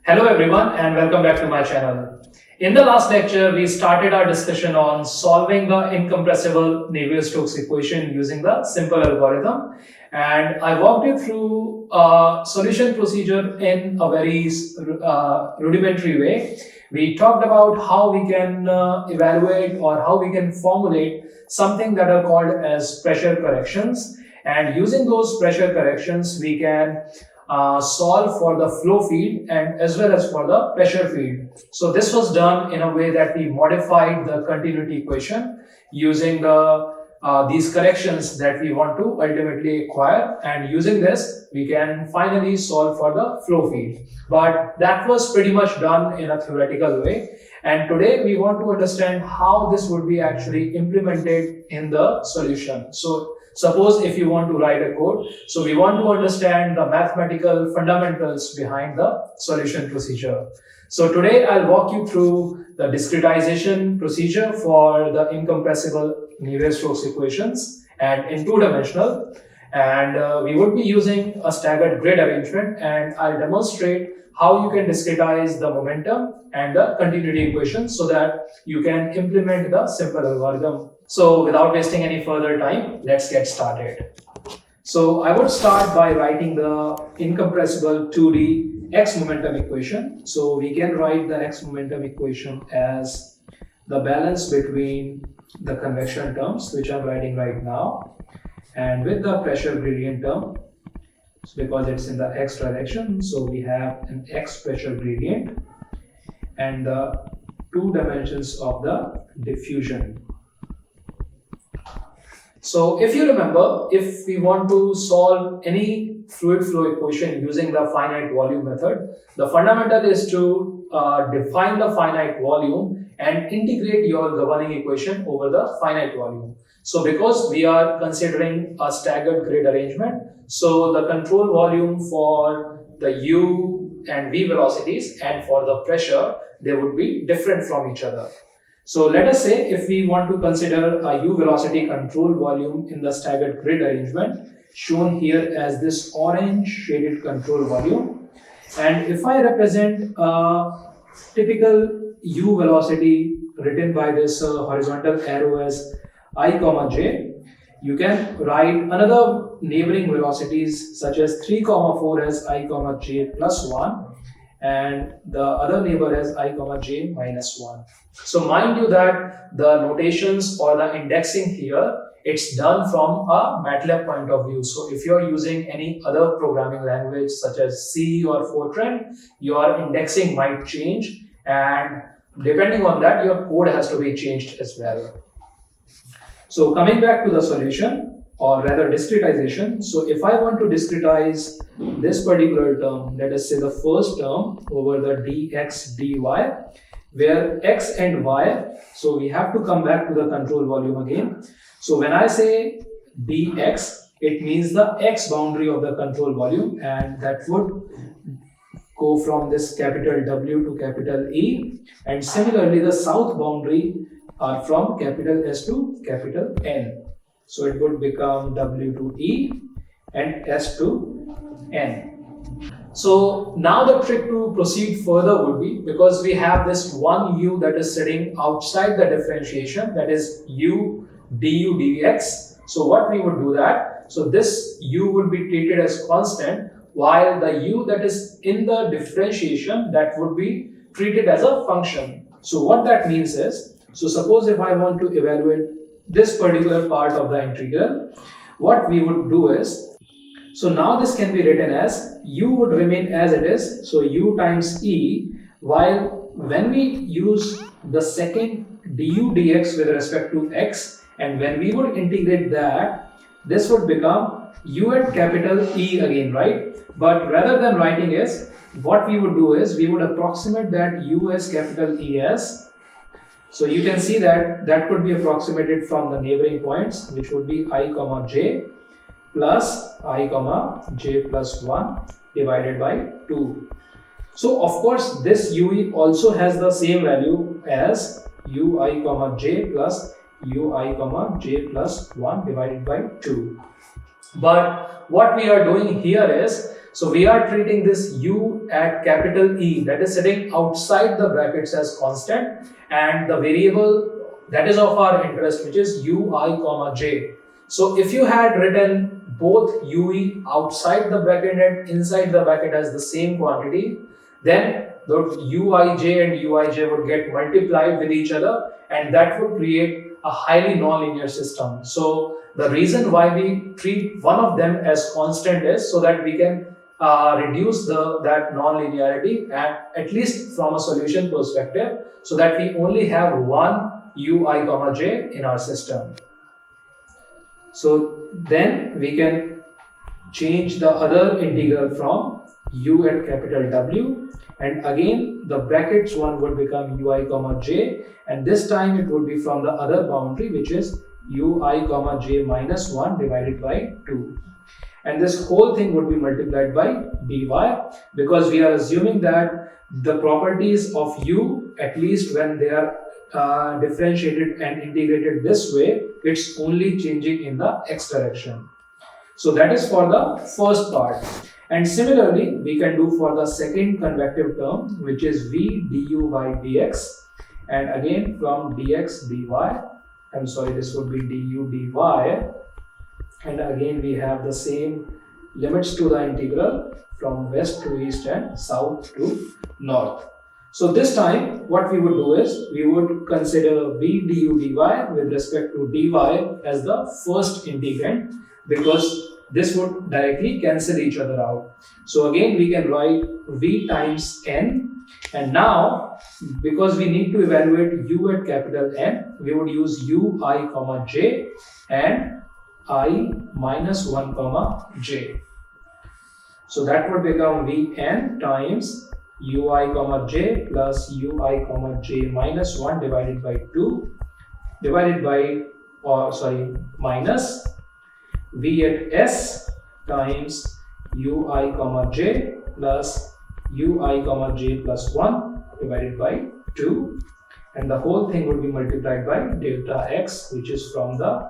Hello everyone and welcome back to my channel. In the last lecture, we started our discussion on solving the incompressible Navier-Stokes equation using the simple algorithm, and I walked you through a solution procedure in a very rudimentary way. We talked about how we can evaluate or how we can formulate something that are called as pressure corrections, and using those pressure corrections we can solve for the flow field and as well as for the pressure field. So this was done in a way that we modified the continuity equation using these corrections that we want to ultimately acquire, and using this we can finally solve for the flow field. But that was pretty much done in a theoretical way, and today we want to understand how this would be actually implemented in the solution. So suppose if you want to write a code, so we want to understand the mathematical fundamentals behind the solution procedure. So today I'll walk you through the discretization procedure for the incompressible Navier-Stokes equations and in two-dimensional. And we would be using a staggered grid arrangement, and I'll demonstrate how you can discretize the momentum and the continuity equation so that you can implement the simple algorithm. So without wasting any further time, let's get started. So I would start by writing the incompressible 2D x momentum equation. So we can write the x momentum equation as the balance between the convection terms, which I'm writing right now, and with the pressure gradient term, because it's in the x direction, so we have an x pressure gradient and the two dimensions of the diffusion. So if you remember, if we want to solve any fluid flow equation using the finite volume method, the fundamental is to define the finite volume and integrate your governing equation over the finite volume. So because we are considering a staggered grid arrangement, so the control volume for the u and v velocities and for the pressure, they would be different from each other. So let us say if we want to consider a u velocity control volume in the staggered grid arrangement, shown here as this orange shaded control volume, and if I represent a typical u velocity written by this horizontal arrow as I comma j, you can write another neighboring velocities such as 3 comma 4 as I comma j plus 1 and the other neighbor as I comma j minus 1. So mind you that the notations or the indexing here, it's done from a MATLAB point of view. So if you're using any other programming language such as C or Fortran, your indexing might change, and depending on that your code has to be changed as well. So coming back to the solution, or rather discretization. So if I want to discretize this particular term, let us say the first term over the dx dy, where x and y, so we have to come back to the control volume again. So when I say dx, it means the x boundary of the control volume, and that would go from this capital W to capital E, and similarly the south boundary are from capital S to capital N. So it would become W to E and S to N. So now the trick to proceed further would be, because we have this one u that is sitting outside the differentiation, that is u du dx. So what we would do that, so this u would be treated as constant, while the u that is in the differentiation, that would be treated as a function. So what that means is, so suppose if I want to evaluate this particular part of the integral, what we would do is, so now this can be written as u would remain as it is, so u times e, while when we use the second du dx with respect to x, and when we would integrate that, this would become u at capital E again, right? But rather than writing is, what we would do is, we would approximate that u as capital E as, so you can see that that could be approximated from the neighboring points, which would be I comma j plus I comma j plus 1 divided by 2. So of course this ue also has the same value as ui comma j plus ui comma j plus 1 divided by 2. But what we are doing here is, So we are treating this u at capital E, that is sitting outside the brackets, as constant, and the variable that is of our interest, which is ui comma j. So if you had written both ue outside the bracket and inside the bracket as the same quantity, then the uij and uij would get multiplied with each other, and that would create a highly nonlinear system. So the reason why we treat one of them as constant is so that we can reduce that nonlinearity, at least from a solution perspective, so that we only have one ui comma j in our system. So then we can change the other integral from u at capital W, and again the brackets one would become ui comma j, and this time it would be from the other boundary, which is ui comma j minus 1 divided by 2. And this whole thing would be multiplied by dy, because we are assuming that the properties of u, at least when they are differentiated and integrated this way, it's only changing in the x direction. So that is for the first part. And similarly, we can do for the second convective term, which is v du by dx, and again from dx dy, this would be du dy, and again we have the same limits to the integral from west to east and south to north. So this time what we would do is we would consider v du dy with respect to dy as the first integrand, because this would directly cancel each other out. So again we can write v times n, and now because we need to evaluate u at capital N, we would use ui comma j and I minus 1 comma j. So that would become Vn times ui comma j plus ui comma j minus 1 divided by 2 divided by, minus V at S times ui comma j plus ui comma j plus 1 divided by 2, and the whole thing would be multiplied by delta x, which is from the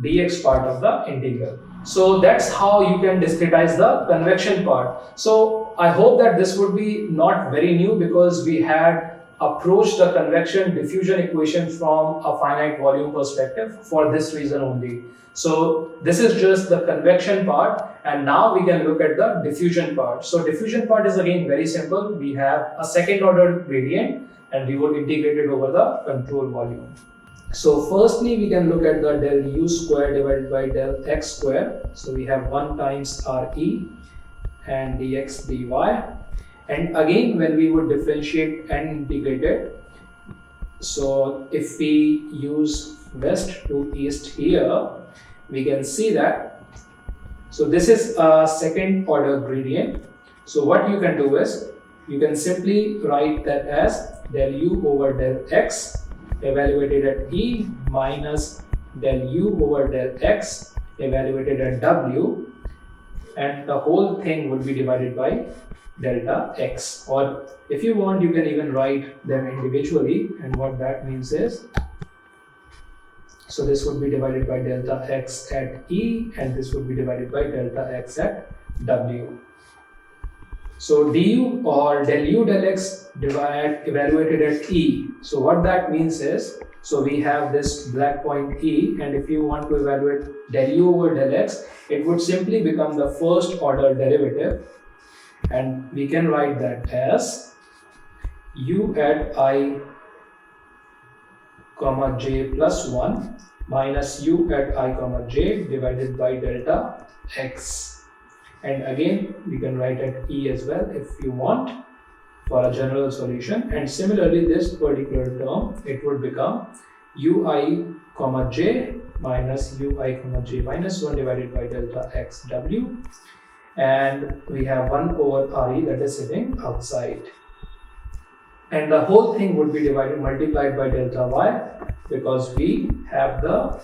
dx part of the integral. So that's how you can discretize the convection part. So I hope that this would be not very new, because we had approached the convection diffusion equation from a finite volume perspective for this reason only. So this is just the convection part, and now we can look at the diffusion part. So diffusion part is again very simple. We have a second order gradient and we would integrate it over the control volume. So firstly we can look at the del u square divided by del x square. So we have 1 times Re and dx dy, and again when we would differentiate and integrate it, so if we use west to east here, we can see that, so this is a second order gradient. So what you can do is you can simply write that as del u over del x evaluated at E minus del u over del x evaluated at W, and the whole thing would be divided by delta x, or if you want you can even write them individually, and what that means is, so this would be divided by delta x at E and this would be divided by delta x at W. So du or del u del x evaluated at E. So what that means is, so we have this black point E, and if you want to evaluate del u over del x, it would simply become the first order derivative, and we can write that as u at I comma j plus 1 minus u at I comma j divided by delta x. And again we can write at E as well if you want for a general solution, and similarly this particular term, it would become ui comma j minus ui comma j minus 1 divided by delta x w, and we have 1 over Re that is sitting outside, and the whole thing would be multiplied by delta y, because we have the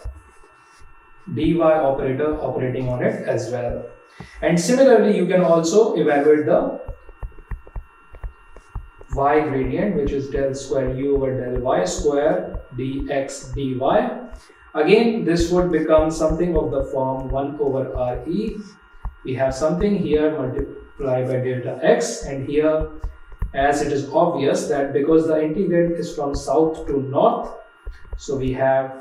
dy operator operating on it as well. And similarly you can also evaluate the y gradient, which is del square u over del y square dx dy. Again this would become something of the form 1 over Re. We have something here multiplied by delta x, and here, as it is obvious that because the integrand is from south to north, so we have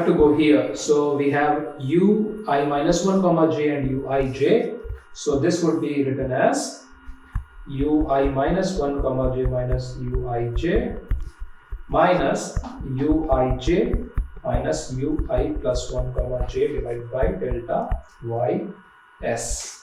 to go here. So we have ui minus 1 comma j and uij. So this would be written as ui minus 1 comma j minus uij minus uij minus ui plus 1 comma j divided by delta ys.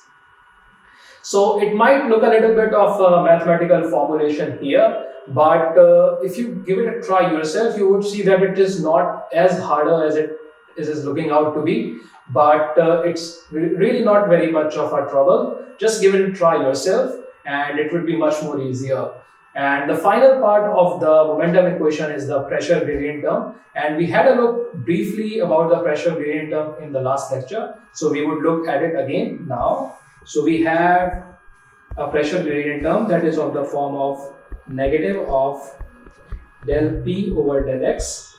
So it might look a little bit of a mathematical formulation here, but if you give it a try yourself, you would see that it is not as harder as it is looking out to be, but it's really not very much of a trouble. Just give it a try yourself and it would be much more easier. And the final part of the momentum equation is the pressure gradient term, and we had a look briefly about the pressure gradient term in the last lecture, so we would look at it again now. So we have a pressure gradient term that is of the form of negative of del p over del x,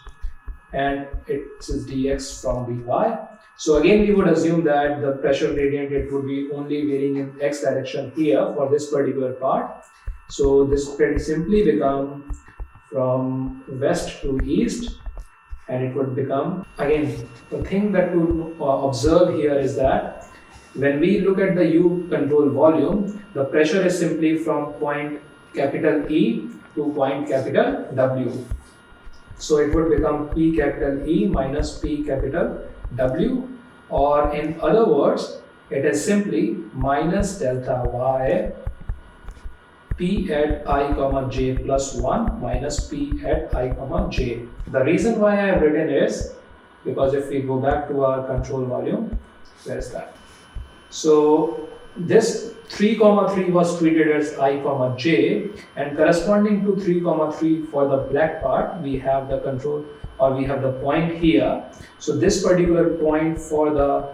and it is dx from dy. So again, we would assume that the pressure gradient, it would be only varying in x direction here for this particular part. So this can simply become from west to east, and it would become, again, the thing that to observe here is that when we look at the U control volume, the pressure is simply from point capital E to point capital W. So it would become P capital E minus P capital W, or in other words, it is simply minus delta Y P at I comma j plus 1 minus P at I comma j. The reason why I have written is because if we go back to our control volume, where is that? So this 3 comma 3 was treated as I comma j, and corresponding to 3 comma 3 for the black part, we have the control, or we have the point here. So this particular point for the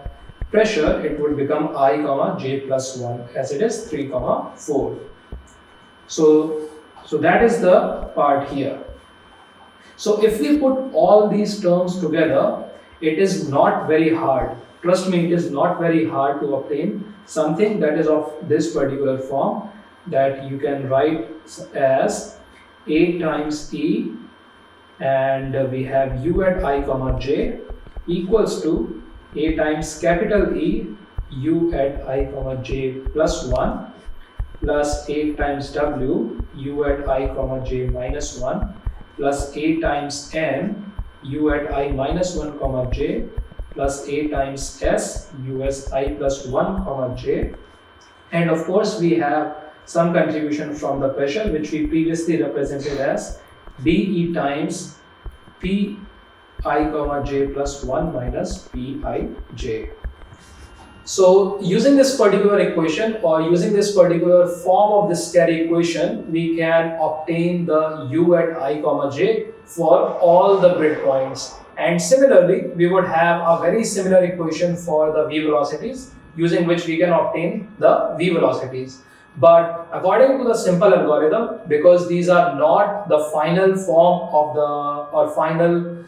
pressure, it would become I comma j plus 1, as it is 3 comma 4. So that is the part here. So if we put all these terms together, it is not very hard. Trust me, it is not very hard to obtain something that is of this particular form, that you can write as A times E, and we have U at I comma j equals to A times capital E U at I comma j plus 1 plus A times W U at I comma j minus 1 plus A times N U at I minus 1 comma j plus A times S US I plus 1 comma j, and of course we have some contribution from the pressure, which we previously represented as dE times P I comma j plus 1 minus P I j. So using this particular equation, or using this particular form of this carry equation, we can obtain the U at I comma j for all the grid points. And similarly, we would have a very similar equation for the v velocities, using which we can obtain the v velocities. But according to the simple algorithm, because these are not the final form of the final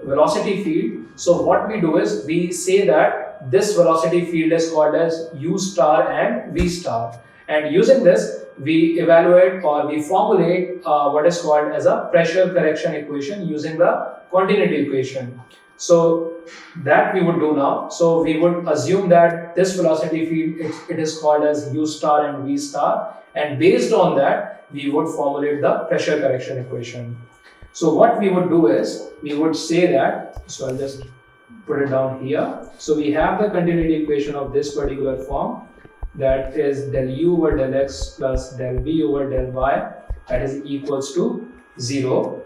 velocity field, so what we do is we say that this velocity field is called as u star and v star, and using this we evaluate, or we formulate what is called as a pressure correction equation using the continuity equation. So that we would do now. So we would assume that this velocity field, it is called as u star and v star, and based on that we would formulate the pressure correction equation. So what we would do is we would say that, so I'll just put it down here. So we have the continuity equation of this particular form, that is del u over del x plus del v over del y, that is equals to 0,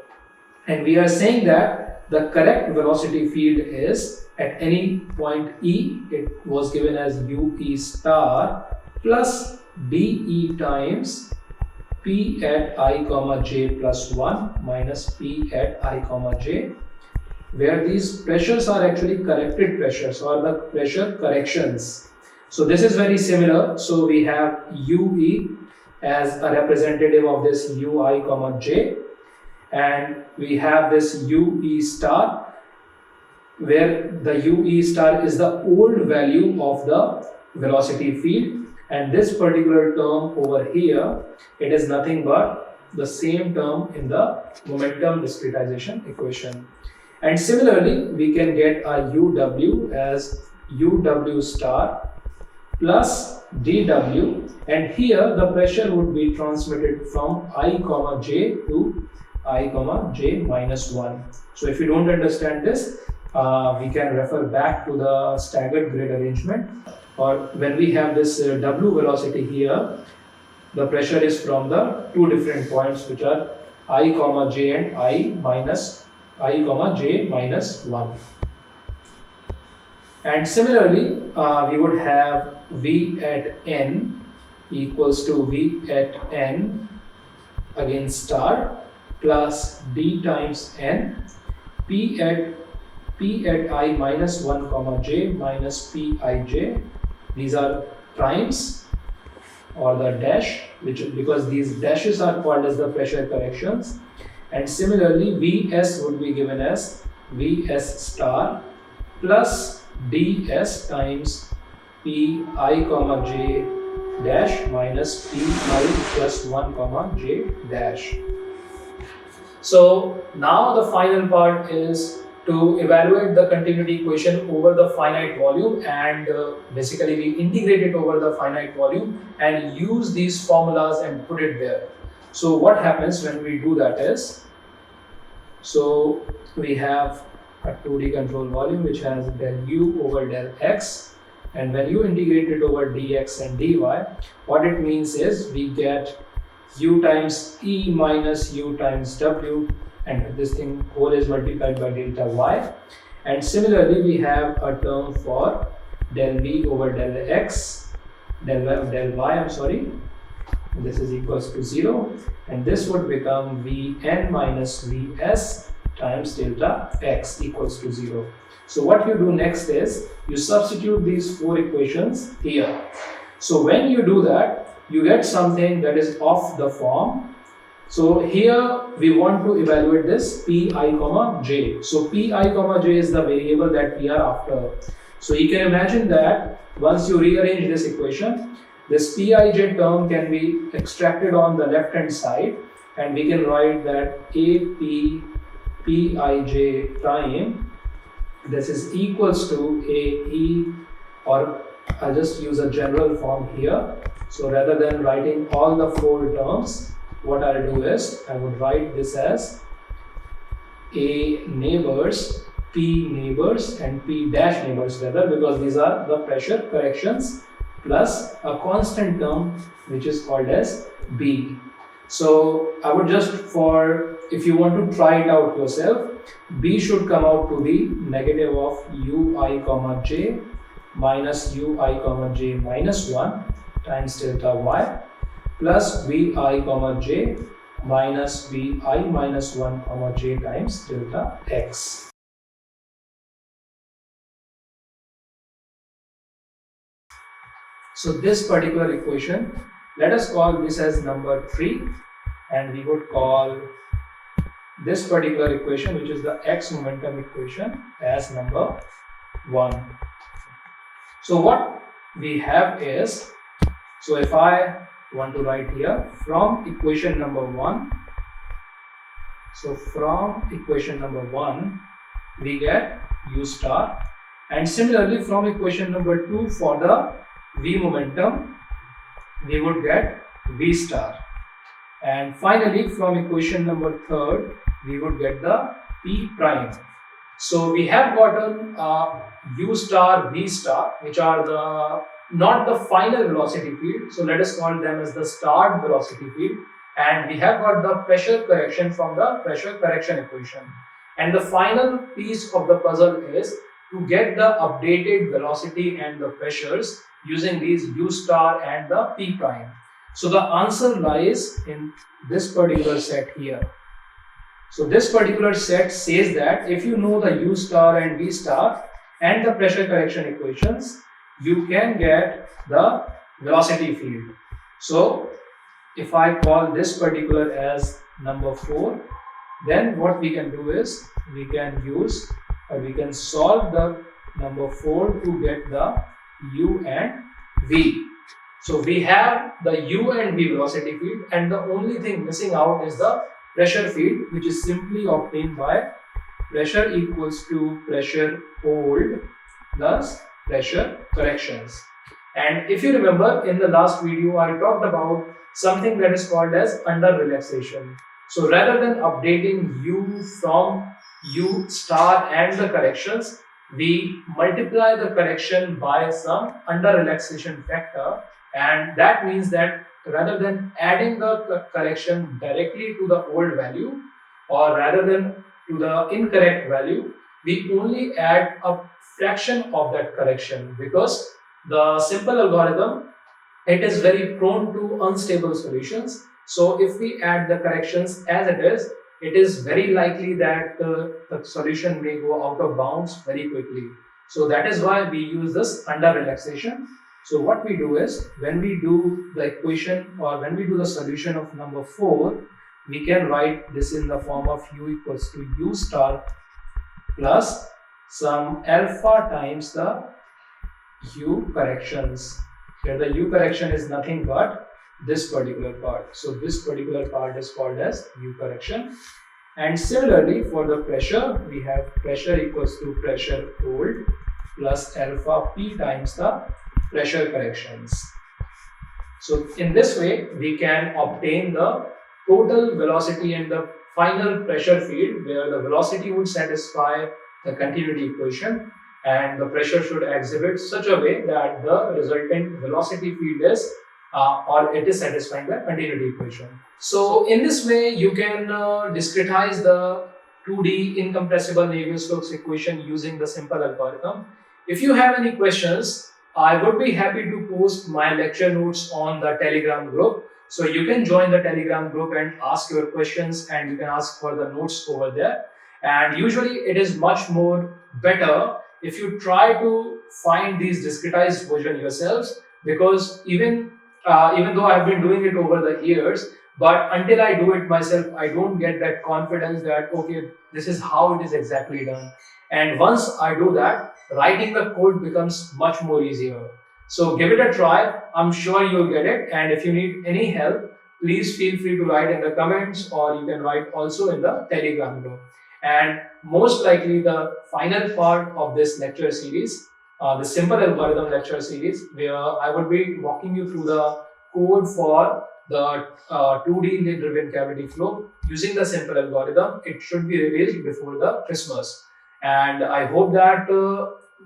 and we are saying that the correct velocity field is at any point E, it was given as u e star plus dE times P at I comma j plus 1 minus P at I comma j, where these pressures are actually corrected pressures, or the pressure corrections. So this is very similar. So we have UE as a representative of this UI comma j, and we have this UE star, where the UE star is the old value of the velocity field, and this particular term over here, it is nothing but the same term in the momentum discretization equation. And similarly, we can get a UW as UW star plus dW, and here the pressure would be transmitted from I comma j to I comma j minus 1. So if you don't understand this, we can refer back to the staggered grid arrangement, or when we have this W velocity here, the pressure is from the two different points which are I comma j and I comma j minus 1. And similarly, we would have V at n equals to V at n again star plus d times n p at I minus 1 comma j minus pij. These are primes or the dash, because these dashes are called as the pressure corrections. And similarly, Vs would be given as Vs star plus ds times pi comma j dash minus pi plus 1 comma j dash. So now the final part is to evaluate the continuity equation over the finite volume, and basically we integrate it over the finite volume and use these formulas and put it there. So what happens when we do that is, so we have a 2D control volume which has del u over del x, and when you integrate it over dx and dy, what it means is we get u times e minus u times w, and this thing whole is multiplied by delta y. And similarly, we have a term for del v over del x, del y, I'm sorry, this is equals to 0, and this would become vn minus vs times delta x equals to 0. So what you do next is you substitute these four equations here. So when you do that, you get something that is of the form. So here we want to evaluate this pi comma j. So pi comma j is the variable that we are after. So you can imagine that once you rearrange this equation, this pij term can be extracted on the left hand side, and we can write that ap pij prime, this is equals to ae, or I'll just use a general form here. So rather than writing all the four terms, what I'll do is I would write this as A neighbors, P neighbors, and P dash neighbors rather, because these are the pressure corrections, plus a constant term which is called as B. So I would just, for if you want to try it out yourself, B should come out to be negative of ui comma j minus ui comma j minus 1 times delta y plus vi comma j minus vi minus 1 comma j times delta x. So this particular equation, let us call this as number 3, and we would call this particular equation, which is the x momentum equation, as number 1. So what we have is, so if I want to write here from equation number 1, so from equation number 1 we get u star, and similarly from equation number 2 for the v momentum we would get v star, and finally from equation number 3 we would get the p prime. So we have gotten u star, v star, which are the not the final velocity field, so let us call them as the start velocity field, and we have got the pressure correction from the pressure correction equation, and the final piece of the puzzle is to get the updated velocity and the pressures using these u star and the p prime. So the answer lies in this particular set here. So this particular set says that if you know the u star and v star and the pressure correction equations, you can get the velocity field. So if I call this particular as number 4, then what we can do is we can use, or we can solve the number 4 to get the u and v. So we have the U and V velocity field, and the only thing missing out is the pressure field, which is simply obtained by pressure equals to pressure hold plus pressure corrections. And if you remember in the last video, I talked about something that is called as under relaxation. So rather than updating U from U star and the corrections, we multiply the correction by some under relaxation factor, and that means that rather than adding the correction directly to the old value, or rather than to the incorrect value, we only add a fraction of that correction, because the simple algorithm, it is very prone to unstable solutions. So if we add the corrections as it is very likely that the solution may go out of bounds very quickly. So that is why we use this under relaxation. So what we do is, when we do the equation, or when we do the solution of number 4, we can write this in the form of U equals to U star plus some alpha times the U corrections. Here the U correction is nothing but this particular part. So this particular part is called as U correction. And similarly for the pressure, we have pressure equals to pressure hold plus alpha P times the pressure corrections. So in this way, we can obtain the total velocity and the final pressure field, where the velocity would satisfy the continuity equation, and the pressure should exhibit such a way that the resultant velocity field is or it is satisfying the continuity equation. So in this way, you can discretize the 2D incompressible Navier-Stokes equation using the simple algorithm. If you have any questions, I would be happy to post my lecture notes on the Telegram group. So you can join the Telegram group and ask your questions, and you can ask for the notes over there. And usually it is much more better if you try to find these discretized version yourselves, because even though I've been doing it over the years, but until I do it myself, I don't get that confidence that, okay, this is how it is exactly done. And once I do that, writing the code becomes much more easier. So give it a try. I'm sure you'll get it. And if you need any help, please feel free to write in the comments, or you can write also in the Telegram group. And most likely the final part of this lecture series, the simple algorithm lecture series, where I would be walking you through the code for the 2D lid driven cavity flow using the simple algorithm. It should be released before the Christmas. And I hope that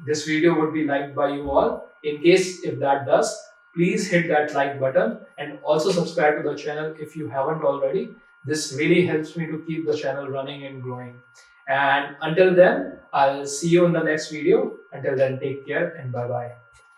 this video would be liked by you all. In case if that does, please hit that like button, and also subscribe to the channel if you haven't already. This really helps me to keep the channel running and growing. And until then, I'll see you in the next video. Until then, take care and bye-bye.